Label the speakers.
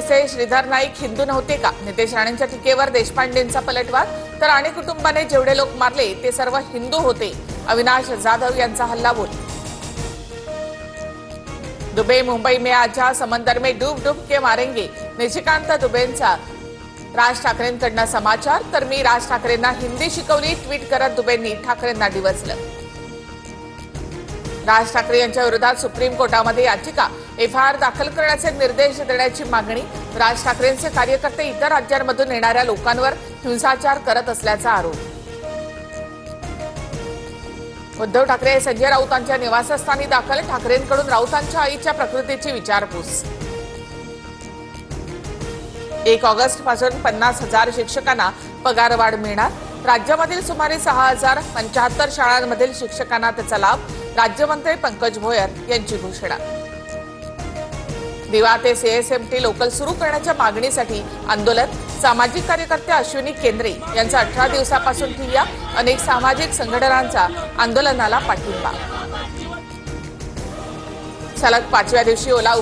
Speaker 1: भिसे, श्रीधर नाईक हिंदू नव्हते का? नितेश राणेंच्या टीकेवर देशपांडेंचा पलटवार. तर राणे कुटुंबाने जेवढे लोक मारले ते सर्व हिंदू होते. अविनाश जाधव यांचा हल्लाबोल. दुबे मुंबई में आजा, समंदर में डूब डूब के मारेंगे. निशिकांत दुबेंचा राज ठाकरेंकडनं समाचार. तर मी राज ठाकरेंना हिंदी शिकवली, ट्विट करत दुबेंनी ठाकरेंना डिवचलं. राज ठाकरे यांच्या विरोधात सुप्रीम कोर्टामध्ये याचिका, एफआयआर दाखल करण्याचे निर्देश देण्याची मागणी. राज ठाकरेंचे कार्यकर्ते इतर राज्यांमधून येणाऱ्या लोकांवर हिंसाचार करत असल्याचा आरोप. उद्धव ठाकरे संजय राऊतांच्या निवासस्थानी दाखल. ठाकरेंकडून राऊतांच्या आईच्या प्रकृतीची विचारपूस. 1 ऑगस्ट पासून 50,000 शिक्षकांना पगारवाढ मिळणार. राज्यामधील सुमारे 6,075 शाळांमधील शिक्षकांना त्याचा लाभ. राज्यमंत्री पंकज भोयर यांची घोषणा. दिवा ते सीएसएमटी लोकल सुरू करण्याच्या मागणीसाठी आंदोलन. सामाजिक कार्यकर्ते अश्विनी केंद्रे यांचा 18 दिवसापासून ठिय्या. अनेक सामाजिक संघटनांचा आंदोलनाला पाठिंबा. सलग 5व्या दिवशी ओला